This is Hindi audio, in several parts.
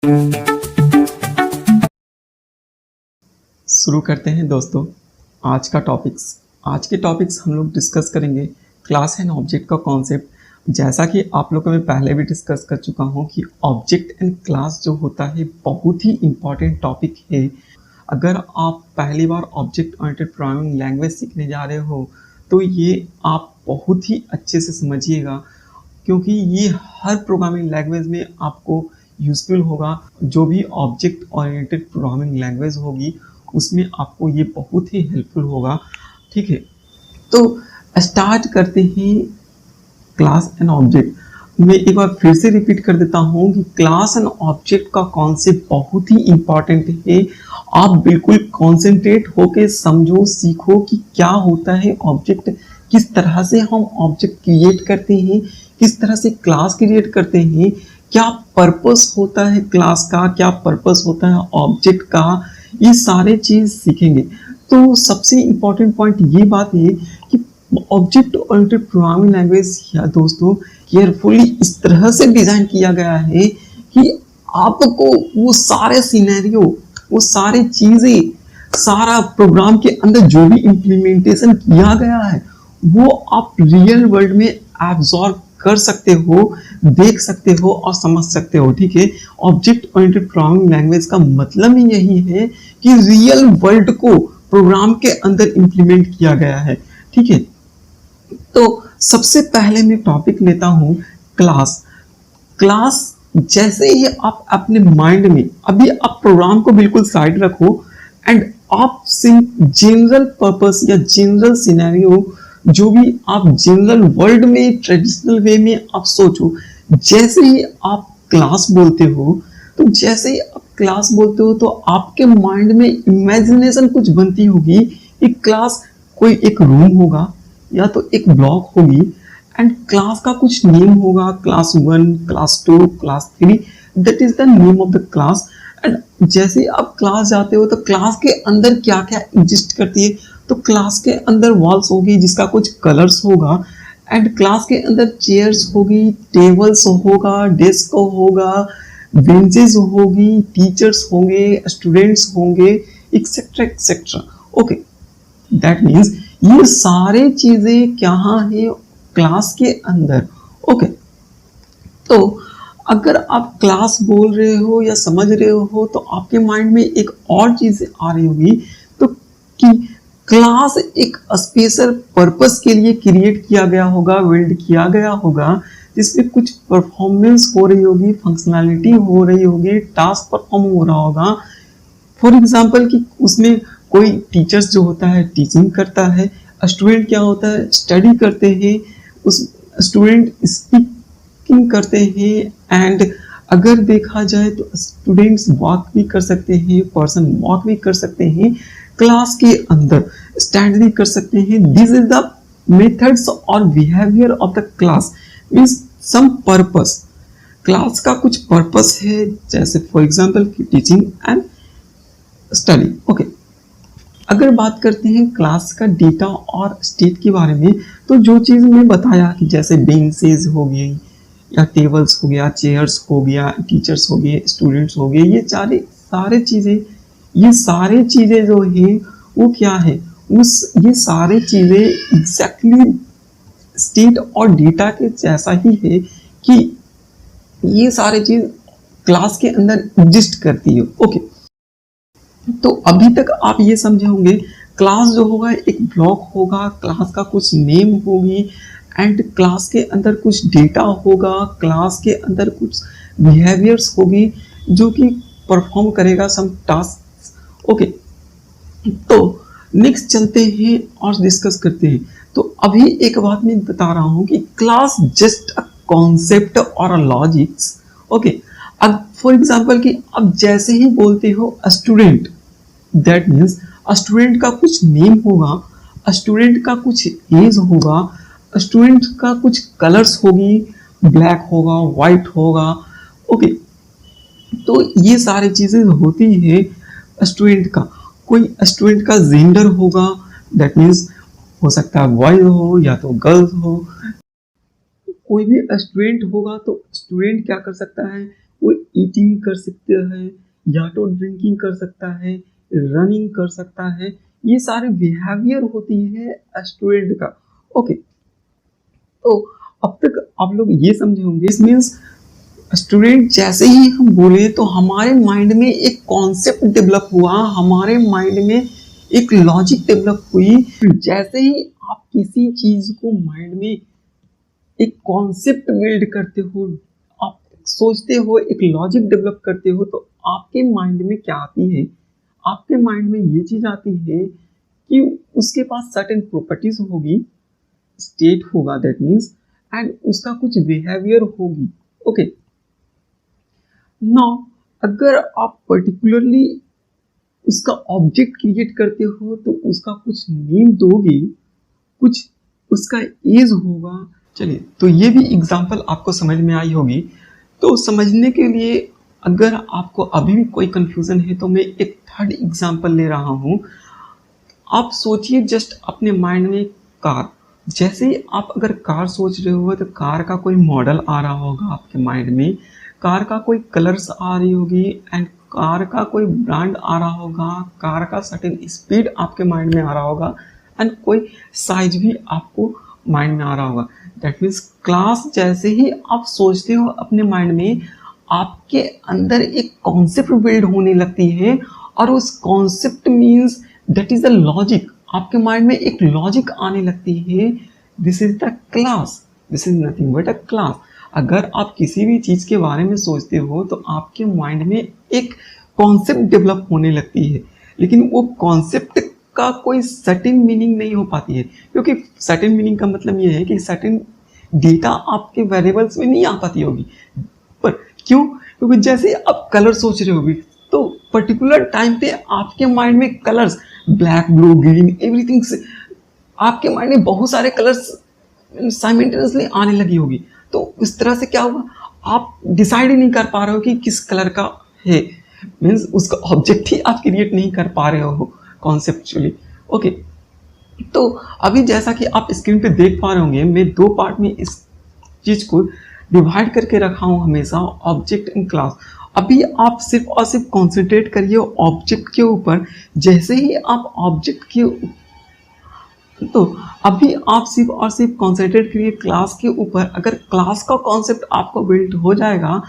शुरू करते हैं दोस्तों आज के टॉपिक्स हम लोग डिस्कस करेंगे क्लास एंड ऑब्जेक्ट का कॉन्सेप्ट। जैसा कि आप लोगों को मैं पहले भी डिस्कस कर चुका हूं कि ऑब्जेक्ट एंड क्लास जो होता है बहुत ही इम्पॉर्टेंट टॉपिक है। अगर आप पहली बार ऑब्जेक्ट ओरिएंटेड प्रोग्रामिंग लैंग्वेज सीखने जा रहे हो तो ये आप बहुत ही अच्छे से समझिएगा, क्योंकि ये हर प्रोग्रामिंग लैंग्वेज में आपको यूजफुल होगा। जो भी ऑब्जेक्ट ओरिएंटेड प्रोग्रामिंग लैंग्वेज होगी उसमें आपको ये बहुत ही हेल्पफुल होगा। ठीक है, तो स्टार्ट करते हैं क्लास एंड ऑब्जेक्ट। मैं एक बार फिर से रिपीट कर देता हूँ कि क्लास एंड ऑब्जेक्ट का कॉन्सेप्ट बहुत ही इम्पॉर्टेंट है। आप बिल्कुल कॉन्सेंट्रेट होके समझो, सीखो कि क्या होता है ऑब्जेक्ट, किस तरह से हम ऑब्जेक्ट क्रिएट करते हैं, किस तरह से क्लास क्रिएट करते हैं, क्या पर्पस होता है क्लास का, क्या पर्पस होता है ऑब्जेक्ट का, ये सारे चीज सीखेंगे। तो सबसे इम्पोर्टेंट पॉइंट ये बात है कि ऑब्जेक्ट ओरिएंटेड प्रोग्रामिंग लैंग्वेज या दोस्तों केयरफुली इस तरह से डिजाइन किया गया है कि आपको वो सारे सिनेरियो, वो सारे चीजें, सारा प्रोग्राम के अंदर जो भी इम्प्लीमेंटेशन किया गया है वो आप रियल वर्ल्ड में एब्जॉर्ब कर सकते हो, देख सकते हो और समझ सकते हो। ठीक है, ऑब्जेक्ट ओरिएंटेड प्रोग्रामिंग लैंग्वेज का मतलब ही यही है कि रियल वर्ल्ड को प्रोग्राम के अंदर इंप्लीमेंट किया गया है। ठीक है, तो सबसे पहले मैं टॉपिक लेता हूं क्लास। क्लास जैसे ही आप अपने माइंड में, अभी आप प्रोग्राम को बिल्कुल साइड रखो एंड आप जनरल पर्पस या जनरल सिनेरियो, जो भी आप जनरल वर्ल्ड में ट्रेडिशनल वे में आप सोचो। जैसे ही आप क्लास बोलते हो तो जैसे ही आप क्लास बोलते हो तो आपके माइंड में इमेजिनेशन कुछ बनती होगी कि क्लास कोई एक रूम होगा या तो एक ब्लॉक होगी एंड क्लास का कुछ नेम होगा, class 1, class 2, class 3, that is the name of the class. And जैसे आप क्लास जाते हो तो क्लास के अंदर क्या क्या एग्जिस्ट करती है, तो क्लास के अंदर वॉल्स होगी जिसका कुछ कलर्स होगा एंड क्लास के अंदर चेयर्स होगी, टेबल्स होगा, डेस्क होगा, बेंचेस होगी, टीचर्स होंगे, स्टूडेंट्स होंगे, etcetera etcetera. Okay, that means ये सारे चीजें क्या है क्लास के अंदर। ओके, तो अगर आप क्लास बोल रहे हो या समझ रहे हो तो आपके माइंड में एक और चीज आ रही होगी, तो कि क्लास एक स्पेशल पर्पस के लिए क्रिएट किया गया होगा, बिल्ड किया गया होगा, जिसमें कुछ परफॉर्मेंस हो रही होगी, फंक्शनैलिटी हो रही होगी, टास्क परफॉर्म हो रहा होगा। फॉर एग्जाम्पल कि उसमें कोई टीचर्स जो होता है टीचिंग करता है, स्टूडेंट क्या होता है स्टडी करते हैं, उस स्टूडेंट स्पीकिंग करते हैं एंड अगर देखा जाए तो स्टूडेंट्स वॉक भी कर सकते हैं, पर्सन वॉक भी कर सकते हैं, क्लास के अंदर स्टैंड भी कर सकते हैं। दिस इज द मेथड्स और behaviour of the class means some purpose. Class का कुछ पर्पस है, जैसे for example teaching and study. Okay, अगर बात करते हैं क्लास का डेटा और स्टेट के बारे में, तो जो चीज़ मैं बताया कि जैसे बेंचेस हो गई या टेबल्स हो गया, चेयर्स हो गया, टीचर्स हो गए, स्टूडेंट्स हो गए, ये सारे चीज़ें जो है वो क्या है, ये सारे चीज़ें एग्जैक्टली स्टेट और डेटा के जैसा ही है कि ये सारे चीज़ क्लास के अंदर एग्जिस्ट करती है। ओके, तो अभी तक आप ये समझे होंगे क्लास जो होगा एक ब्लॉक होगा, क्लास का कुछ नेम होगी एंड क्लास के अंदर कुछ डेटा होगा, क्लास के अंदर कुछ बिहेवियर्स होगी जो कि परफॉर्म करेगा सम टास्क। ओके, तो नेक्स्ट चलते हैं और डिस्कस करते हैं। तो अभी एक बात मैं बता रहा हूँ कि क्लास जस्ट अ कॉन्सेप्ट और अ लॉजिक्स। ओके, अब फॉर एग्जाम्पल कि अब जैसे ही बोलते हो स्टूडेंट, दैट मीन्स स्टूडेंट का कुछ नेम होगा, स्टूडेंट का कुछ एज होगा, स्टूडेंट का कुछ कलर्स होगी, ब्लैक होगा, व्हाइट होगा। ओके, तो ये सारी चीजें होती है स्टूडेंट का। कोई स्टूडेंट का जेंडर होगा, दैट मीन्स हो सकता है बॉयज हो या तो गर्ल्स हो। कोई भी स्टूडेंट होगा तो स्टूडेंट क्या कर सकता है, कोई ईटिंग कर सकता है या तो ड्रिंकिंग कर सकता है, रनिंग कर सकता है, ये सारे बिहेवियर होती है स्टूडेंट का। ओके, तो अब तक आप लोग ये समझे होंगे, इस मीन्स स्टूडेंट जैसे ही हम बोले तो हमारे माइंड में एक कॉन्सेप्ट डेवलप हुआ, हमारे माइंड में एक लॉजिक डेवलप हुई। जैसे ही आप किसी चीज को माइंड में एक कॉन्सेप्ट बिल्ड करते हो, आप सोचते हो, एक लॉजिक डेवलप करते हो, तो आपके माइंड में क्या आती है? आपके माइंड में ये चीज आती है कि उसके पास सर्टेन प्रॉपर्टीज होगी, स्टेट होगा दैट मीन्स, एंड उसका कुछ बिहेवियर होगी। ओके, नाउ अगर आप पर्टिकुलरली उसका ऑब्जेक्ट क्रिएट करते हो तो उसका कुछ नेम दोगे, कुछ उसका एज होगा। चलिए, तो ये भी एग्जांपल आपको समझ में आई होगी। तो समझने के लिए अगर आपको अभी भी कोई कंफ्यूजन है तो मैं एक थर्ड एग्जांपल ले रहा हूँ। आप सोचिए जस्ट अपने माइंड में कार, जैसे ही आप अगर कार सोच रहे हो तो कार का कोई मॉडल आ रहा होगा आपके माइंड में, कार का कोई कलर्स आ रही होगी, एंड कार का कोई ब्रांड आ रहा होगा, कार का सर्टेन स्पीड आपके माइंड में आ रहा होगा, एंड कोई साइज भी आपको माइंड में आ रहा होगा। दैट मीन्स क्लास जैसे ही आप सोचते हो अपने माइंड में, आपके अंदर एक कॉन्सेप्ट बिल्ड होने लगती है, और उस concept means that is the logic. आपके माइंड में एक लॉजिक आने लगती है, this is the class, this is nothing but a class. अगर आप किसी भी चीज के बारे में सोचते हो तो आपके माइंड में एक कॉन्सेप्ट डेवलप होने लगती है, लेकिन वो कॉन्सेप्ट का कोई सर्टेन मीनिंग नहीं हो पाती है, क्योंकि सर्टेन मीनिंग का मतलब ये है कि सर्टेन डेटा आपके वेरिएबल्स में नहीं आ पाती होगी। पर क्यों? क्योंकि जैसे आप कलर सोच रहे होगी तो पर्टिकुलर टाइम पे आपके माइंड में colours, black, blue, green, everything, आपके माइंड में बहुत सारे कलर्स साइमल्टेनियसली आने लगी होगी। तो इस तरह से क्या होगा, आप डिसाइड ही नहीं कर पा रहे हो कि किस कलर का है, मीन्स उसका ऑब्जेक्ट ही आप क्रिएट नहीं कर पा रहे हो कॉन्सेप्चुअली। ओके, तो अभी जैसा कि आप स्क्रीन पे देख पा रहे होंगे, मैं दो पार्ट में इस चीज को डिवाइड करके रखा हूं हमेशा, ऑब्जेक्ट एंड क्लास। अभी आप सिर्फ और सिर्फ कॉन्सेंट्रेट करिए ऑब्जेक्ट के ऊपर। जैसे ही आप ऑब्जेक्ट के तो अभी आप सिर्फ और सिर्फ कॉन्सेंट्रेट करिए क्लास के ऊपर। अगर क्लास का कॉन्सेप्ट आपको बिल्ड हो जाएगा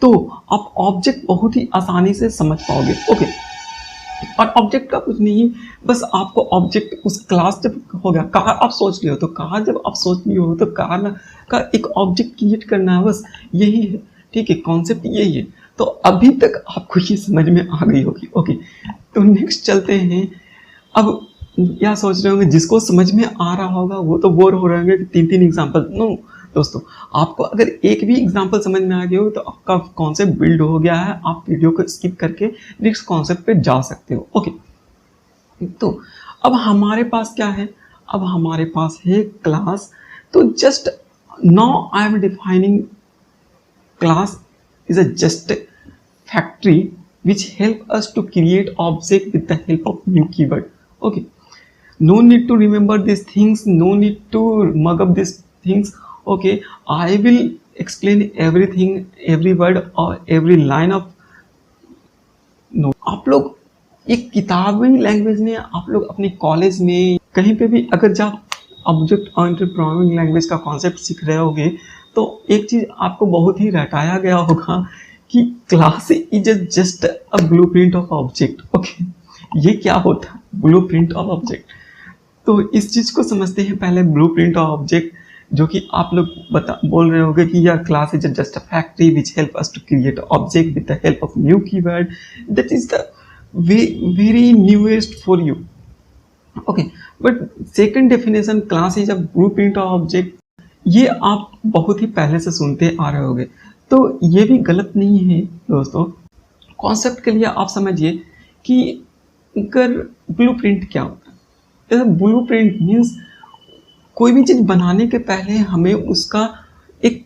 तो आप ऑब्जेक्ट बहुत ही आसानी से समझ पाओगे। ओके, और ऑब्जेक्ट का कुछ नहीं, बस आपको ऑब्जेक्ट उस क्लास जब हो गया, कार आप सोच रहे हो तो कार जब आप सोच रहे हो तो कार का एक ऑब्जेक्ट क्रिएट करना है, बस यही है। ठीक है, कॉन्सेप्ट यही है। तो अभी तक आपको ये समझ में आ गई होगी। ओके, तो नेक्स्ट चलते हैं। अब क्या सोच रहे होंगे, जिसको समझ में आ रहा होगा वो तो बोर हो रहे होंगे कि तीन तीन एग्जाम्पल। नो दोस्तों, आपको अगर एक भी एग्जाम्पल समझ में आ गया हो तो आपका कॉन्सेप्ट बिल्ड हो गया है। आप वीडियो को स्किप करके नेक्स्ट कॉन्सेप्ट पे जा सकते हो। ओके, तो अब हमारे पास क्या है, अब हमारे पास है क्लास। तो just now I am defining class is a just factory which help us to create object with the help of new keyword. Okay, no need to remember these things, no need to mug up these things. Okay, I will explain everything, every word or every line of no. आप लोग एक किताबी लैंग्वेज में, आप लोग अपने कॉलेज में कहीं पे भी अगर जब ऑब्जेक्ट ओरिएंटेड प्रोग्रामिंग लैंग्वेज का कॉन्सेप्ट सीख रहे होगे तो एक चीज आपको बहुत ही रटाया गया होगा कि class is just a blueprint of object. Okay, ये क्या होता है ब्लूप्रिंट ऑफ ऑब्जेक्ट? तो इस चीज को समझते हैं पहले। ब्लूप्रिंट ऑफ ऑब्जेक्ट, जो कि आप लोग बोल रहे होंगे कि यार class is just a factory which help us to create object with the help of new keyword. That is the very newest for you. Okay, but second definition, class is a blueprint of object, ये आप बहुत ही पहले से सुनते आ रहे होंगे, तो ये भी गलत नहीं है दोस्तों। कॉन्सेप्ट के लिए आप समझिए कि अगर ब्लूप्रिंट क्या होता है। ब्लूप्रिंट मीन्स कोई भी चीज बनाने के पहले हमें उसका एक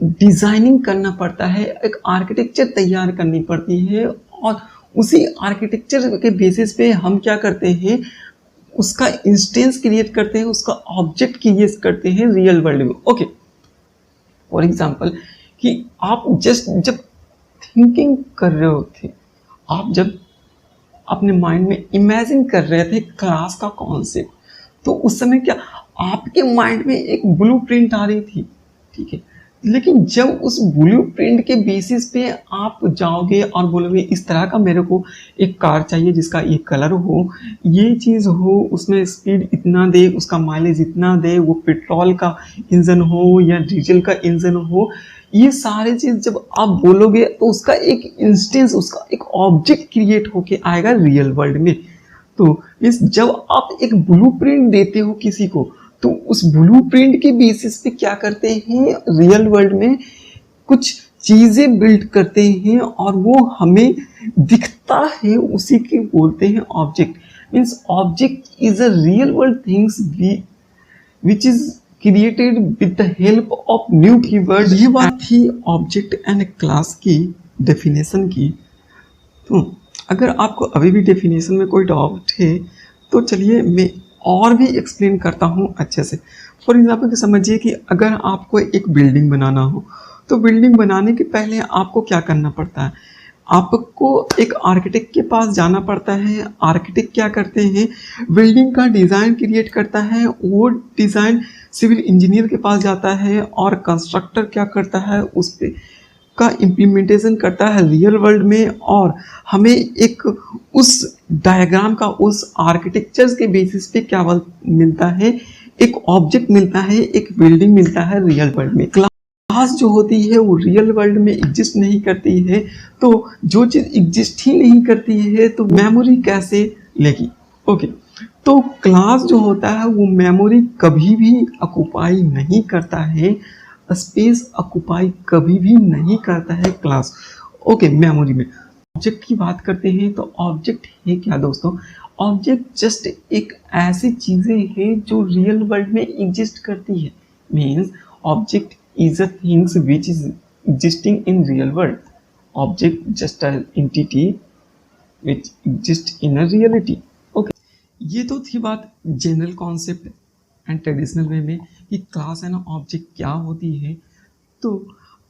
डिजाइनिंग करना पड़ता है, एक आर्किटेक्चर तैयार करनी पड़ती है, और उसी आर्किटेक्चर के बेसिस पे हम क्या करते हैं, उसका इंस्टेंस क्रिएट करते हैं, उसका ऑब्जेक्ट क्रिएट करते हैं रियल वर्ल्ड में। ओके, फॉर एग्जाम्पल कि आप जस्ट जब थिंकिंग कर रहे होते, आप जब अपने माइंड में इमेजिन कर रहे थे क्लास का कॉन्सेप्ट, तो उस समय क्या आपके माइंड में एक ब्लूप्रिंट आ रही थी, ठीक है। लेकिन जब उस ब्लूप्रिंट के बेसिस पे आप जाओगे और बोलोगे इस तरह का मेरे को एक कार चाहिए जिसका ये कलर हो, ये चीज़ हो, उसमें स्पीड इतना दे, उसका माइलेज इतना दे, वो पेट्रोल का इंजन हो या डीजल का इंजन हो, ये सारे चीज जब आप बोलोगे तो उसका एक इंस्टेंस, उसका एक ऑब्जेक्ट क्रिएट होके आएगा रियल वर्ल्ड में। तो इस जब आप एक ब्लूप्रिंट देते हो किसी को, तो उस ब्लूप्रिंट के बेसिस पे क्या करते हैं रियल वर्ल्ड में कुछ चीजें बिल्ड करते हैं और वो हमें दिखता है, उसी के बोलते हैं object. Means object is a real world things which is created with the help of new keywords। ये बात थी ऑब्जेक्ट एंड क्लास की डेफिनेशन की। तो अगर आपको अभी भी डेफिनेशन में कोई डाउट है तो चलिए मैं और भी एक्सप्लेन करता हूँ अच्छे से। फॉर एग्जाम्पल कि समझिए कि अगर आपको एक बिल्डिंग बनाना हो, तो बिल्डिंग बनाने के पहले आपको क्या करना पड़ता है, आपको एक आर्किटेक्ट के पास जाना पड़ता है। आर्किटेक्ट क्या करते हैं, बिल्डिंग का डिज़ाइन क्रिएट करता है, वो डिज़ाइन सिविल इंजीनियर के पास जाता है और कंस्ट्रक्टर क्या करता है, उस पे का इम्प्लीमेंटेशन करता है रियल वर्ल्ड में, और हमें एक उस डायग्राम का, उस आर्किटेक्चर के बेसिस पे क्या मिलता है, एक ऑब्जेक्ट मिलता है, एक बिल्डिंग मिलता है रियल वर्ल्ड में। क्लास जो होती है वो रियल वर्ल्ड में एग्जिस्ट नहीं करती है, तो जो चीज़ एग्जिस्ट ही नहीं करती है तो मेमोरी कैसे लेगी। ओके, तो क्लास जो होता है वो मेमोरी कभी भी ऑक्युपाई नहीं करता है, स्पेस ऑक्युपाई कभी भी नहीं करता है क्लास। ओके, मेमोरी में ऑब्जेक्ट की बात करते हैं तो ऑब्जेक्ट है क्या दोस्तों, ऑब्जेक्ट जस्ट एक ऐसी चीज़ें हैं जो रियल वर्ल्ड में एग्जिस्ट करती है। Means object is a things which is existing in real world। Object just an entity which exists in a reality। Okay, ये तो थी बात general concept and traditional way में कि क्लास एंड ऑब्जेक्ट क्या होती है। तो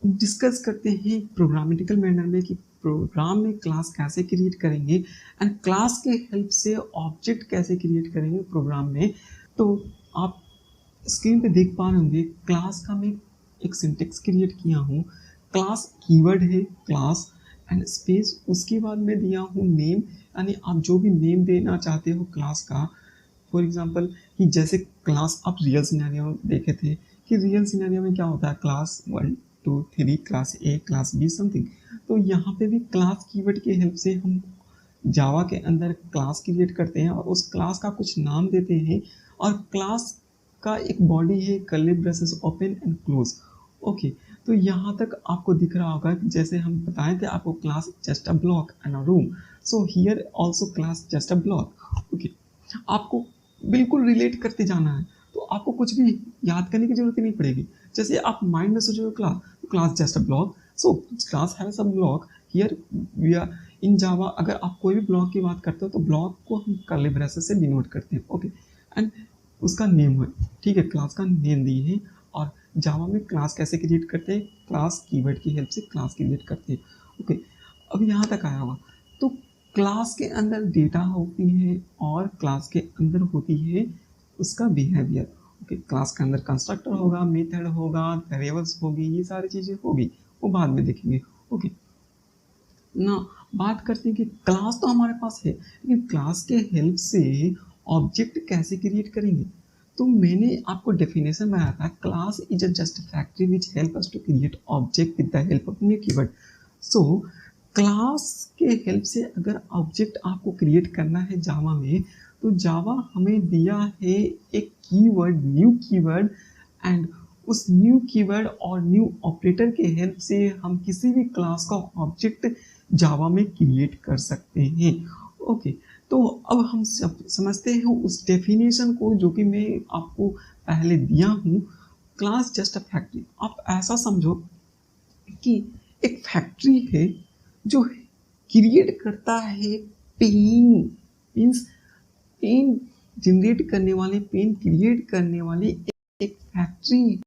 डिस्कस करते हैं प्रोग्रामेटिकल मैनर में कि प्रोग्राम में क्लास कैसे क्रिएट करेंगे एंड क्लास के हेल्प से ऑब्जेक्ट कैसे क्रिएट करेंगे प्रोग्राम में। तो आप स्क्रीन पे देख पा रहे होंगे क्लास का मैं एक सिंटेक्स क्रिएट किया हूँ। क्लास कीवर्ड है क्लास एंड स्पेस, उसके बाद मैं दिया हूँ नेम, यानी आप जो भी नेम देना चाहते हो क्लास का। फॉर एग्जांपल कि जैसे क्लास आप रियल सिनेरियो में देखे थे कि रियल सिनेरियो में क्या होता है, class 1 2 3, class A class be something. तो यहाँ पे भी क्लास कीवर्ड की हेल्प से हम जावा के अंदर क्लास क्रिएट करते हैं और उस क्लास का कुछ नाम देते हैं, और क्लास का एक बॉडी है curly braces open and close. Okay, तो यहाँ तक आपको दिख रहा होगा कि जैसे हम बताए थे आपको class just a block and a room, so here also class just a block. Okay, आपको बिल्कुल रिलेट करते जाना है, तो आपको कुछ भी याद करने की जरूरत ही नहीं पड़ेगी। जैसे आप माइंड में सोचो class, class just a block, so class has a block, here we are in Java. अगर आप कोई भी ब्लॉक की बात करते हो तो ब्लॉक को हम कर्ली ब्रेसेस से डिनोट करते हैं। ओके, एंड उसका नेम है, ठीक है, क्लास का नेम दी है। और जावा में क्लास कैसे क्रिएट करते हैं, क्लास कीवर्ड की हेल्प से क्लास क्रिएट करते हैं। ओके, अब यहाँ तक आया हुआ। तो क्लास के अंदर डेटा होती है और क्लास के अंदर होती है उसका बिहेवियर। ओके, क्लास के अंदर कंस्ट्रक्टर होगा, मेथड होगा, वेरिएबल्स होगी, ये सारी चीज़ें होगी, वो बाद में देखेंगे। ओके ना, बात करते हैं कि क्लास तो हमारे पास है, लेकिन क्लास के हेल्प से ऑब्जेक्ट कैसे क्रिएट करेंगे। तो मैंने आपको डेफिनेशन बनाया था, class is a just factory which help us to create object with the help of new keyword. So class के हेल्प से अगर ऑब्जेक्ट आपको क्रिएट करना है जावा में, तो जावा हमें दिया है एक कीवर्ड, न्यू कीवर्ड, एंड उस न्यू कीवर्ड और न्यू ऑपरेटर के हेल्प से हम किसी भी क्लास का ऑब्जेक्ट जावा में क्रिएट कर सकते हैं। ओके, तो अब हम समझते हैं उस डेफिनेशन को जो कि मैं आपको पहले दिया हूँ। क्लास जस्ट अ फैक्ट्री, आप ऐसा समझो कि एक फैक्ट्री है जो क्रिएट करता है पेन, मीन्स पेन जनरेट करने वाले, पेन क्रिएट करने वाली एक फैक्ट्री।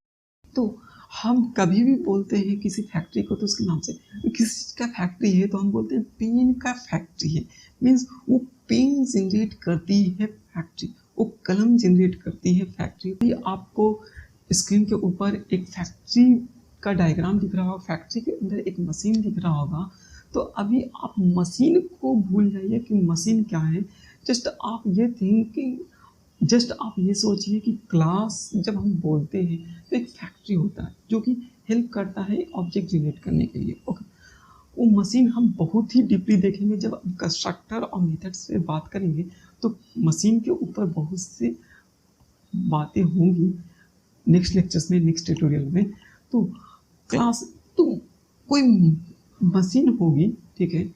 तो हम कभी भी बोलते हैं किसी फैक्ट्री को तो उसके नाम से, किसी का फैक्ट्री है तो हम बोलते हैं पेन का फैक्ट्री है, मीन्स वो पेन जनरेट करती है फैक्ट्री, वो कलम जनरेट करती है फैक्ट्री। तो आपको स्क्रीन के ऊपर एक फैक्ट्री का डायग्राम दिख रहा होगा, फैक्ट्री के अंदर एक मशीन दिख रहा होगा। तो अभी आप मशीन को भूल जाइए कि मशीन क्या है, जस्ट आप ये थिंकिंग, जस्ट आप ये सोचिए कि क्लास जब हम बोलते हैं तो एक फैक्ट्री होता है जो कि हेल्प करता है ऑब्जेक्ट जनरेट करने के लिए। ओके, वो मशीन हम बहुत ही डीपली देखेंगे जब कंस्ट्रक्टर और मेथड्स पे बात करेंगे, तो मशीन के ऊपर बहुत सी बातें होंगी नेक्स्ट लेक्चर्स में, नेक्स्ट ट्यूटोरियल में। तो क्लास तो कोई मशीन होगी, ठीक है,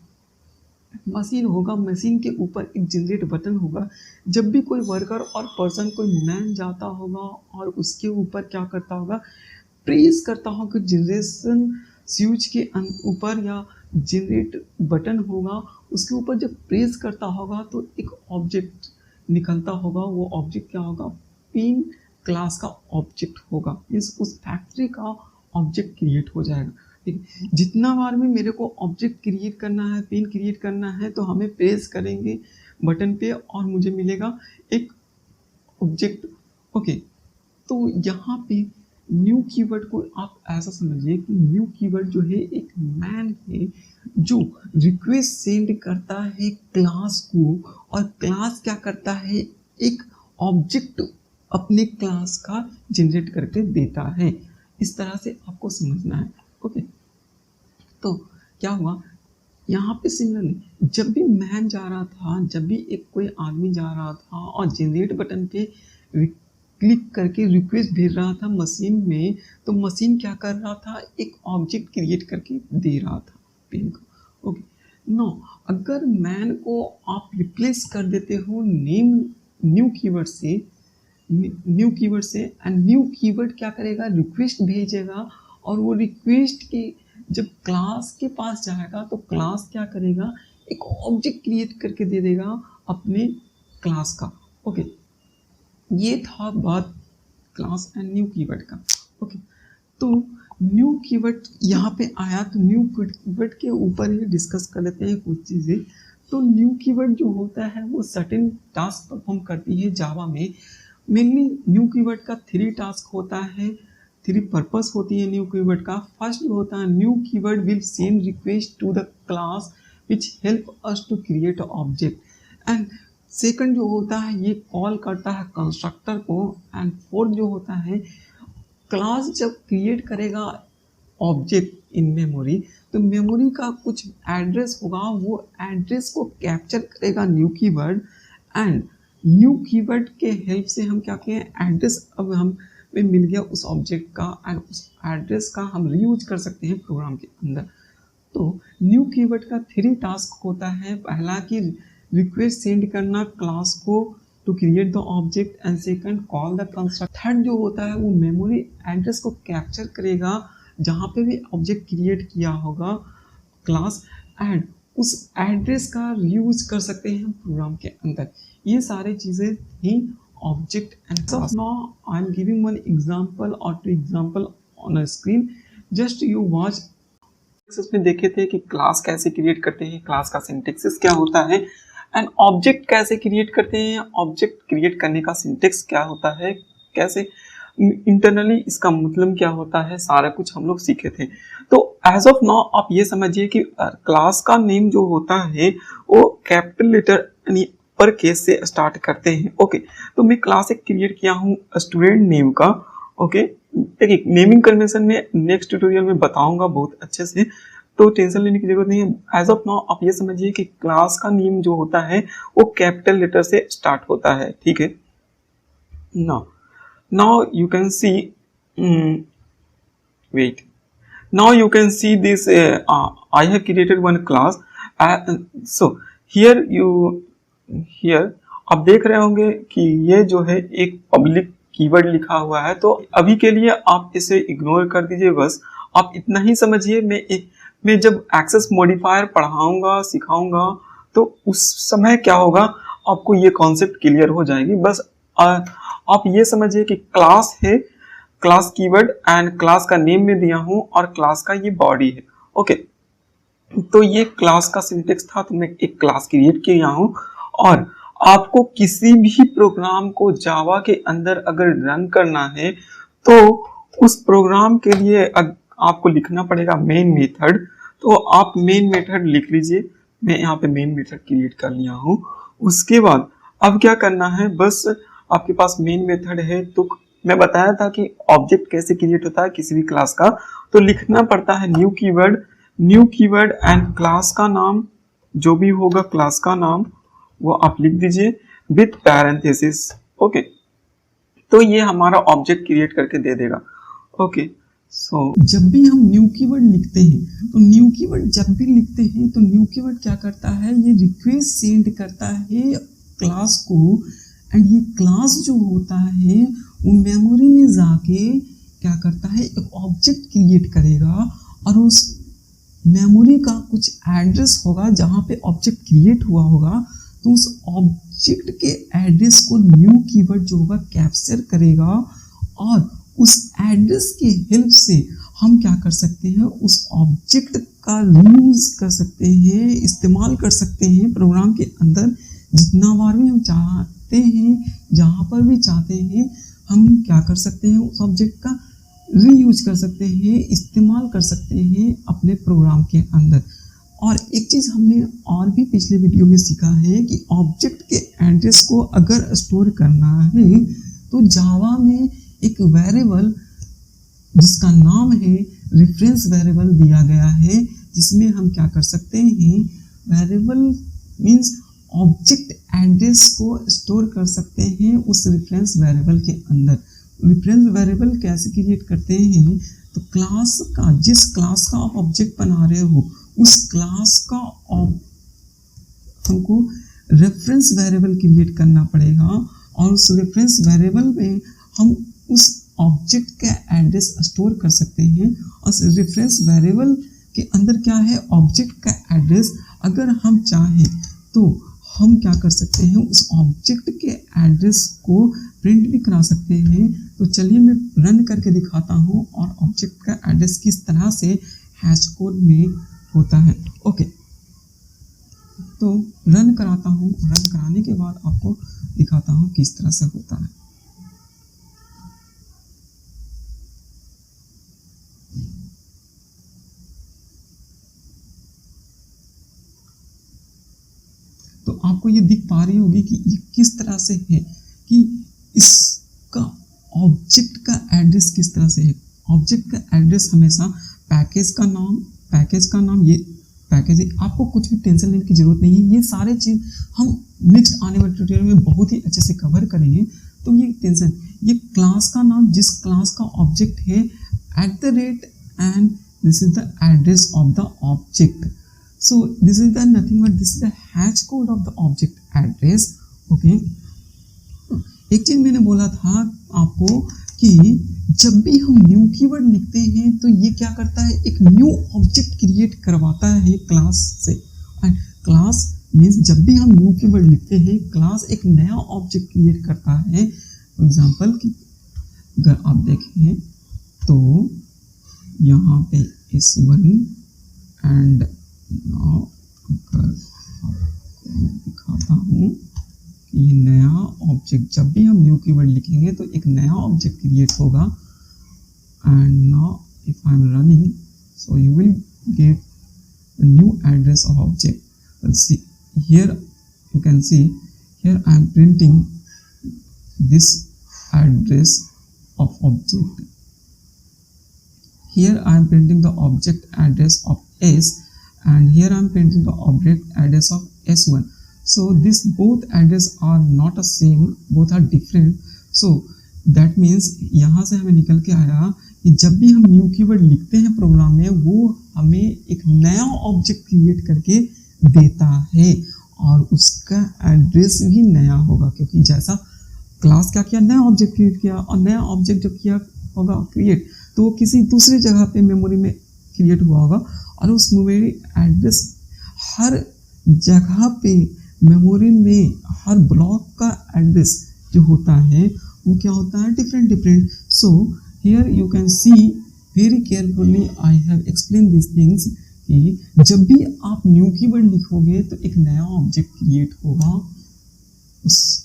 मशीन होगा, मशीन के ऊपर एक जनरेट बटन होगा। जब भी कोई वर्कर और पर्सन, कोई मैन जाता होगा और उसके ऊपर क्या करता होगा, प्रेस करता होगा जनरेशन स्विच के ऊपर या जनरेट बटन होगा, उसके ऊपर जब प्रेस करता होगा तो एक ऑब्जेक्ट निकलता होगा। वो ऑब्जेक्ट क्या होगा, पेन क्लास का ऑब्जेक्ट होगा, मीन्स उस फैक्ट्री का ऑब्जेक्ट क्रिएट हो जाएगा। जितना बार में मेरे को ऑब्जेक्ट क्रिएट करना है, पेन क्रिएट करना है, तो हमें प्रेस करेंगे बटन पे और मुझे मिलेगा एक ऑब्जेक्ट। ओके, तो यहाँ पे न्यू कीवर्ड को आप ऐसा समझिए कि न्यू कीवर्ड जो है एक मैन है जो रिक्वेस्ट सेंड करता है क्लास को, और क्लास क्या करता है, एक ऑब्जेक्ट अपने क्लास का जनरेट करके देता है। इस तरह से आपको समझना है। ओके, तो क्या हुआ यहाँ पे, सिमिलरली जब भी मैन जा रहा था, जब भी एक कोई आदमी जा रहा था और जनरेट बटन पे क्लिक करके रिक्वेस्ट भेज रहा था मशीन में, तो मशीन क्या कर रहा था, एक ऑब्जेक्ट क्रिएट करके दे रहा था पेन को। ओके, नो अगर मैन को आप रिप्लेस कर देते हो नेम न्यू कीवर्ड से, एंड न्यू कीवर्ड क्या करेगा, रिक्वेस्ट भेजेगा, और वो रिक्वेस्ट के जब क्लास के पास जाएगा तो क्लास क्या करेगा, एक ऑब्जेक्ट क्रिएट करके दे देगा अपने क्लास का। ओके, ये था बात क्लास एंड न्यू कीवर्ड का। ओके, तो न्यू कीवर्ड यहाँ पे आया, तो न्यू कीवर्ड के ऊपर ही डिस्कस कर लेते हैं कुछ चीज़ें। तो न्यू कीवर्ड जो होता है वो सर्टेन टास्क परफॉर्म करती है जावा में। मेनली न्यू कीवर्ड का 3 टास्क होता है, 3 पर्पस होती है न्यू कीवर्ड का। फर्स्ट जो होता है, new keyword will send request to the class which help us to create object, and second जो होता है ये कॉल करता है कंस्ट्रक्टर को, एंड फोर्थ जो होता है, क्लास जब क्रिएट करेगा ऑब्जेक्ट इन मेमोरी, तो मेमोरी का कुछ एड्रेस होगा, वो एड्रेस को कैप्चर करेगा new keyword, and new keyword के हेल्प से हम क्या करें, एड्रेस अब हम में मिल गया उस ऑब्जेक्ट का, एंड उस एड्रेस का हम रीयूज कर सकते हैं प्रोग्राम के अंदर। तो न्यू कीवर्ड का 3 टास्क होता है। पहला कि रिक्वेस्ट सेंड करना क्लास को to create the object, and second call the constructor. Third जो होता है वो मेमोरी एड्रेस को कैप्चर करेगा जहाँ पे भी ऑब्जेक्ट क्रिएट किया होगा क्लास, एंड उस एड्रेस का रीयूज कर सकते हैं प्रोग्राम के अंदर। ये सारी चीज़ें थी object and class. Now I am giving one example or 2 example on a screen. Just you watch. इसमें देखे थे कि क्लास कैसे क्रिएट करते हैं, क्लास का सिंटेक्स क्या होता है, एंड ऑब्जेक्ट कैसे क्रिएट करते हैं, ऑब्जेक्ट क्रिएट करने का सिंटेक्स क्या होता है, कैसे इंटरनली इसका मतलब क्या होता है, सारा कुछ हम लोग सीखे थे। तो एज ऑफ नाउ आप ये समझिए कि क्लास का नेम जो होता है वो कैपिटल लेटर यानी पर केस से स्टार्ट करते हैं। ओके, तो मैं क्लास एक क्रिएट किया हूँ स्टूडेंट नेम का। ओके, देखिए नेमिंग कन्वेंशन में नेक्स्ट ट्यूटोरियल में बताऊंगा बहुत अच्छे से, तो टेंशन लेने की जरूरत नहीं है। एज ऑफ नाउ आप ये समझिए कि क्लास का नेम जो होता है वो कैपिटल लेटर से स्टार्ट होता है, ठीक है। Now you can see wait, now you can see this I have created one class, so here आप देख रहे होंगे कि ये जो है एक पब्लिक कीवर्ड लिखा हुआ है, तो अभी के लिए आप इसे इग्नोर कर दीजिए, बस आप इतना ही समझिए। मैं जब एक्सेस मॉडिफायर पढ़ाऊंगा सिखाऊंगा तो उस समय क्या होगा आपको ये कॉन्सेप्ट क्लियर हो जाएगी। बस आप ये समझिए कि क्लास है क्लास कीवर्ड एंड क्लास का नेम में दिया हूं और क्लास का ये बॉडी है। ओके, तो ये क्लास का सिंटेक्स था, तो मैं एक क्लास क्रिएट किया हूं। और आपको किसी भी प्रोग्राम को जावा के अंदर अगर रन करना है तो उस प्रोग्राम के लिए आपको लिखना पड़ेगा मेन मेथड। तो आप मेन मेथड लिख लीजिए, मैं यहाँ पे मेन मेथड क्रिएट कर लिया हूँ। उसके बाद अब क्या करना है, बस आपके पास मेन मेथड है तो मैं बताया था कि ऑब्जेक्ट कैसे क्रिएट होता है किसी भी क्लास का, तो लिखना पड़ता है न्यू कीवर्ड एंड क्लास का नाम, जो भी होगा क्लास का नाम वो आप लिख दीजिए विथ पैरेंथेसिस। ओके, तो ये हमारा ऑब्जेक्ट क्रिएट करके दे देगा। ओके, सो जब भी हम न्यू कीवर्ड लिखते हैं तो न्यू कीवर्ड क्या करता है, ये रिक्वेस्ट सेंड करता है क्लास को, एंड ये क्लास जो होता है वो मेमोरी में जाके क्या करता है, एक ऑब्जेक्ट क्रिएट करेगा और उस मेमोरी का कुछ एड्रेस होगा जहां पे ऑब्जेक्ट क्रिएट हुआ होगा, तो उस ऑब्जेक्ट के एड्रेस को न्यू कीवर्ड जो होगा कैप्चर करेगा और उस एड्रेस के हेल्प से हम क्या कर सकते हैं, उस ऑब्जेक्ट का रीयूज कर सकते हैं, इस्तेमाल कर सकते हैं प्रोग्राम के अंदर जितना बार भी हम चाहते हैं, जहां पर भी चाहते हैं हम क्या कर सकते हैं, उस ऑब्जेक्ट का रीयूज कर सकते हैं, इस्तेमाल कर सकते हैं अपने प्रोग्राम के अंदर। और एक चीज़ हमने और भी पिछले वीडियो में सीखा है कि ऑब्जेक्ट के एड्रेस को अगर स्टोर करना है तो जावा में एक वेरिएबल जिसका नाम है रेफरेंस वेरिएबल दिया गया है, जिसमें हम क्या कर सकते हैं, वेरिएबल मींस ऑब्जेक्ट एड्रेस को स्टोर कर सकते हैं उस रेफरेंस वेरिएबल के अंदर। रेफरेंस वेरिएबल कैसे क्रिएट करते हैं, तो क्लास का, जिस क्लास का आप ऑब्जेक्ट बना रहे हो उस क्लास का हमको रेफरेंस वेरिएबल क्रिएट करना पड़ेगा और उस रेफरेंस वेरिएबल में हम उस ऑब्जेक्ट का एड्रेस स्टोर कर सकते हैं। और रेफरेंस वेरिएबल के अंदर क्या है, ऑब्जेक्ट का एड्रेस। अगर हम चाहें तो हम क्या कर सकते हैं, उस ऑब्जेक्ट के एड्रेस को प्रिंट भी करा सकते हैं। तो चलिए मैं रन करके दिखाता हूं और ऑब्जेक्ट का एड्रेस किस तरह से हैश कोड में होता है। ओके, तो रन कराता हूं, रन कराने के बाद आपको दिखाता हूं किस तरह से होता है। तो आपको ये दिख पा रही होगी कि ये किस तरह से है, कि इसका ऑब्जेक्ट का एड्रेस किस तरह से है। ऑब्जेक्ट का एड्रेस हमेशा पैकेज का नाम ये पैकेज है। आपको कुछ भी टेंशन लेने की जरूरत नहीं है, ये सारे चीज हम नेक्स्ट आने वाले ट्यूटोरियल में बहुत ही अच्छे से कवर करेंगे। तो ये क्लास का नाम, जिस क्लास का ऑब्जेक्ट है @ and this is the address of the object. So this is the nothing but this is the hash code of the object address. Okay, एक चीज मैंने बोला था आपको कि जब भी हम न्यू कीवर्ड लिखते हैं तो ये क्या करता है, एक न्यू ऑब्जेक्ट क्रिएट करवाता है क्लास से। एंड क्लास मीन्स जब भी हम न्यू कीवर्ड लिखते हैं क्लास एक नया ऑब्जेक्ट क्रिएट करता है। फॉर एग्जांपल कि अगर आप देखें तो यहाँ पे S1 एंड नाउ अगर आपको दिखाता हूँ ये नया ऑब्जेक्ट, जब भी हम न्यू कीवर्ड लिखेंगे तो एक नया ऑब्जेक्ट क्रिएट होगा। And now if I am running so you will get a new address of object. Let's see here, you can see here I am printing this address of object. Here I am printing the object address of S and here I am printing the object address of S1. So this both address are not the same, both are different. So that means यहाँ से हमें निकल के आया कि जब भी हम न्यू कीवर्ड लिखते हैं प्रोग्राम में वो हमें एक नया ऑब्जेक्ट क्रिएट करके देता है और उसका एड्रेस भी नया होगा, क्योंकि जैसा क्लास क्या किया, नया ऑब्जेक्ट क्रिएट किया और नया ऑब्जेक्ट जब किया होगा क्रिएट तो वो किसी दूसरी जगह पे मेमोरी में क्रिएट हुआ होगा और उस मेमोरी एड्रेस हर जगह पे मेमोरी में हर ब्लॉक का एड्रेस जो होता है वो क्या होता है, different. So here you can see very carefully I have explain this things कि जब भी आप न्यू कीवर्ड लिखोगे तो एक नया ऑब्जेक्ट क्रिएट होगा, उस